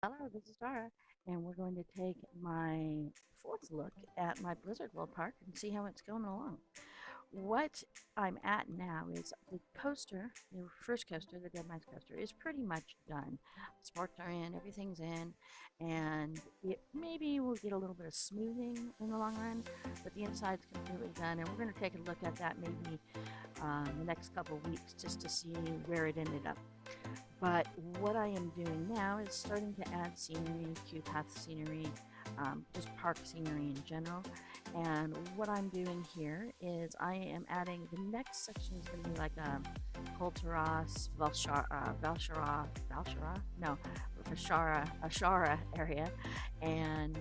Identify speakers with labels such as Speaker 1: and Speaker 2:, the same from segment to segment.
Speaker 1: Hello, this is Dara, and we're going to take my fourth look at my Blizzard World Park and see how it's going along. What I'm at now is the coaster, the first coaster, the Dead Man's coaster, is pretty much done. Sports are in, everything's in, and it maybe will get a little bit of smoothing in the long run, but the inside's completely done, and we're going to take a look at that maybe the next couple of weeks just to see where it ended up. But what I am doing now is starting to add scenery, queue path scenery, just park scenery in general. And what I'm doing here is I am adding the next section is going to be like a Colteros, No, Ashara area, and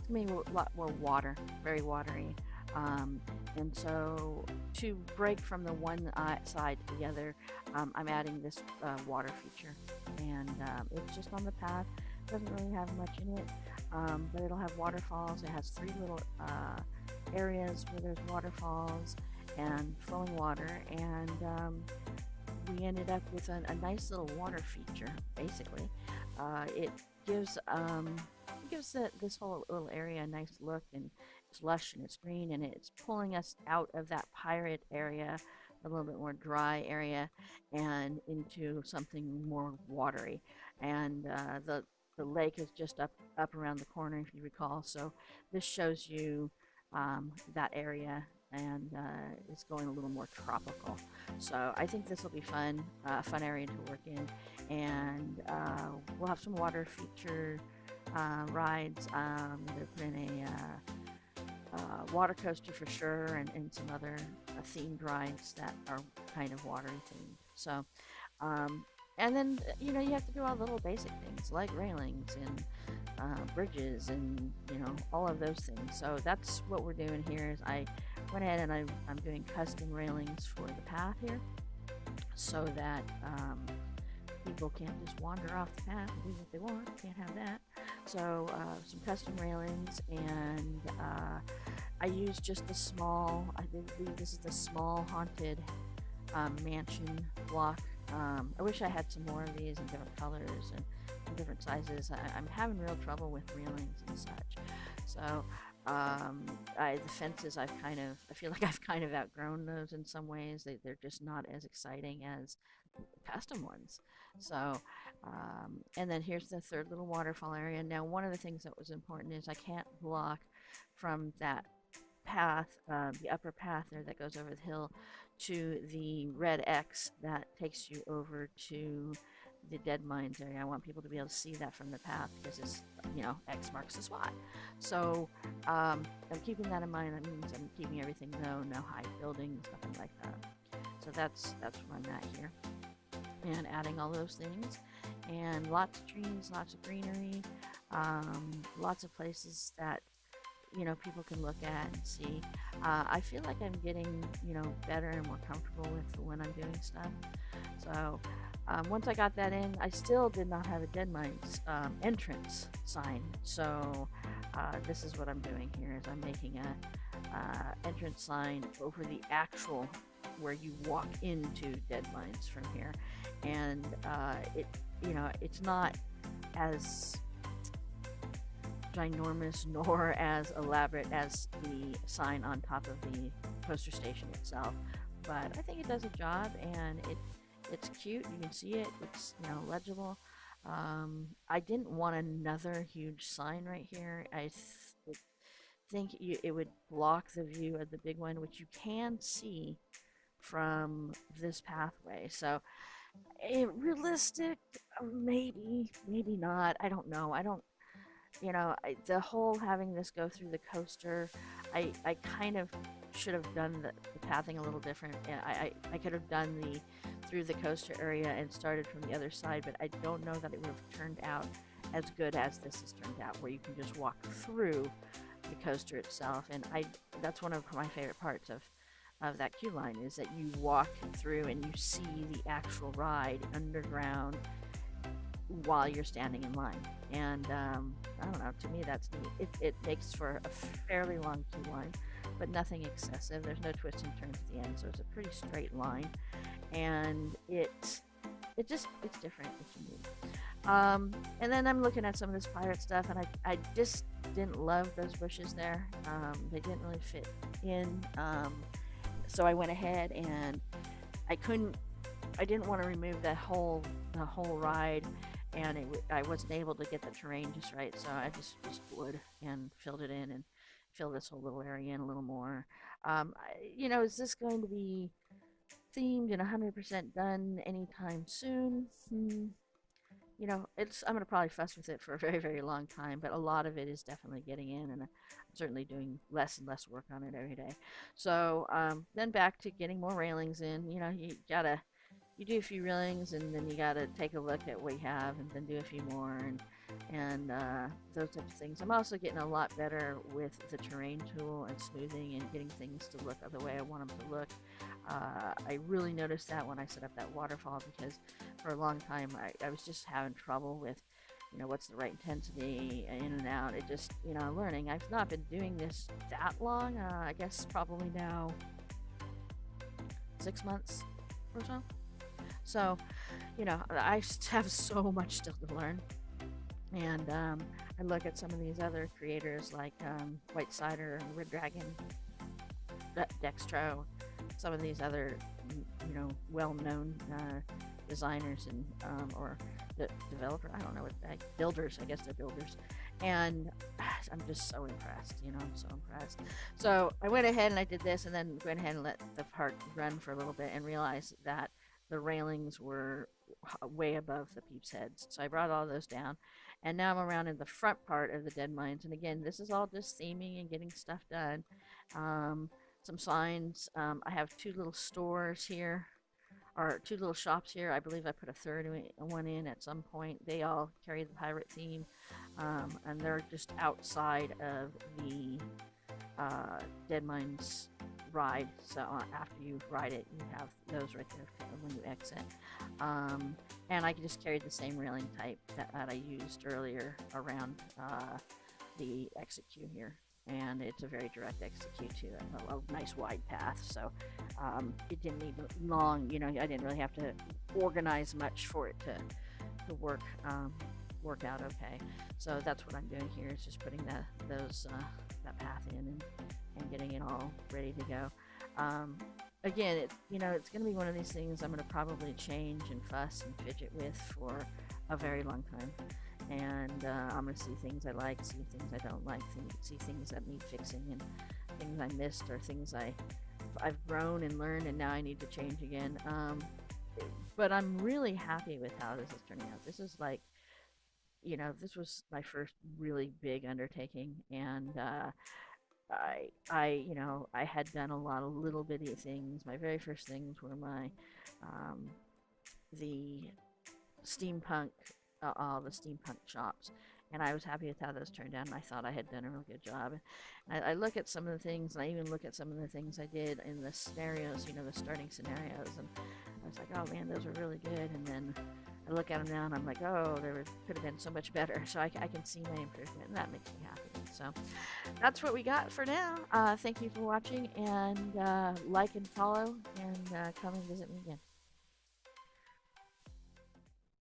Speaker 1: maybe a lot more water, very watery. Um, and so to break from the one side to the other, I'm adding this water feature, and it's just on the path. Doesn't really have much in it, but it'll have waterfalls. It has three little areas where there's waterfalls and flowing water, and we ended up with a nice little water feature. Basically, it gives this whole little area a nice look, and it's lush and it's green, and it's pulling us out of that pirate area, a little bit more dry area, and into something more watery. And the lake is just up around the corner, if you recall. So this shows you that area, and it's going a little more tropical. So I think this will be fun, fun area to work in, and we'll have some water feature rides. They're putting a water coaster for sure, and some other themed rides that are kind of watery themed. So, and then you have to do all the little basic things like railings and bridges and all of those things. So that's what we're doing here. Is I went ahead and I'm doing custom railings for the path here, so that people can't just wander off the path and do what they want. Can't have that. So some custom railings, and I use just the small. I believe this is the small haunted mansion block. I wish I had some more of these in different colors and different sizes. I'm having real trouble with railings and such. So the fences, I feel like I've kind of outgrown those in some ways. They're just not as exciting as custom ones. So, and then here's the third little waterfall area. Now, one of the things that was important is I can't block from that path, the upper path there that goes over the hill, to the red X that takes you over to the dead mines area. I want people to be able to see that from the path because it's, X marks the spot. So I'm keeping that in mind. That means I'm keeping everything low, no high buildings, nothing like that. So that's where I'm at here, and adding all those things, and lots of trees, lots of greenery, lots of places that people can look at and see. I feel like I'm getting better and more comfortable with when I'm doing stuff. So once I got that in, I still did not have a Dead Mines entrance sign. So this is what I'm doing here: is I'm making a entrance sign over the actual where you walk into Dead Mines from here, and it's not as ginormous nor as elaborate as the sign on top of the poster station itself, but I think it does a job, and it's cute. You can see it. It's legible. I didn't want another huge sign right here. I think it would block the view of the big one, which you can see from this pathway. So, realistic, maybe, maybe not. I don't know. I don't the whole having this go through the coaster, I kind of should have done the pathing a little different. I could have done the through the coaster area and started from the other side, but I don't know that it would have turned out as good as this has turned out, where you can just walk through the coaster itself. And that's one of my favorite parts of that queue line, is that you walk through and you see the actual ride underground while you're standing in line. And I don't know, to me that's neat. It makes for a fairly long queue line, but nothing excessive. There's no twists and turns at the end, so it's a pretty straight line, and it's different. It's unique. And then I'm looking at some of this pirate stuff, and I just didn't love those bushes there. They didn't really fit in. So I went ahead and I couldn't. I didn't want to remove the whole ride, and I wasn't able to get the terrain just right. So I just wood and filled it in and filled this whole little area in a little more. Is this going to be themed and 100% done anytime soon? I'm gonna probably fuss with it for a very, very long time, but a lot of it is definitely getting in, and I'm certainly doing less and less work on it every day. So then back to getting more railings in. You do a few railings, and then you gotta take a look at what you have, and then do a few more, and those types of things. I'm also getting a lot better with the terrain tool and smoothing and getting things to look the way I want them to look. I really noticed that when I set up that waterfall, because for a long time I was just having trouble with, what's the right intensity in and out. It just, learning. I've not been doing this that long. I guess probably now 6 months or so. So, I have so much still to learn. And I look at some of these other creators like White Cider and Red Dragon, Dextro, some of these other, well-known designers and or the developer. I don't know what builders. I guess they're builders, and I'm just so impressed. I'm so impressed. So I went ahead and I did this, and then went ahead and let the part run for a little bit, and realized that the railings were way above the peeps' heads. So I brought all those down, and now I'm around in the front part of the dead mines. And again, this is all just theming and getting stuff done. Some signs. I have two little stores here, or two little shops here. I believe I put a third one in at some point. They all carry the pirate theme, and they're just outside of the Dead Mines ride. So after you ride it, you have those right there when you exit. And I just carried the same railing type that I used earlier around the exit queue here. And it's a very direct execute to a nice wide path, so it didn't need long. I didn't really have to organize much for it to work out okay. So that's what I'm doing here, is just putting that path in and getting it all ready to go. Again, it's going to be one of these things I'm going to probably change and fuss and fidget with for a very long time. And I'm going to see things I like, see things I don't like, see things that need fixing, and things I missed, or things I've grown and learned and now I need to change again. But I'm really happy with how this is turning out. This is like, this was my first really big undertaking, and I had done a lot of little bitty things. My very first things were the steampunk, all the steampunk shops, and I was happy with how those turned out, and I thought I had done a real good job. I look at some of the things, and I even look at some of the things I did in the scenarios, the starting scenarios, and I was like, oh man, those are really good. And then I look at them now, and I'm like, oh, could have been so much better. So I can see my improvement, and that makes me happy. So that's what we got for now. Thank you for watching, and like and follow, and come and visit me again.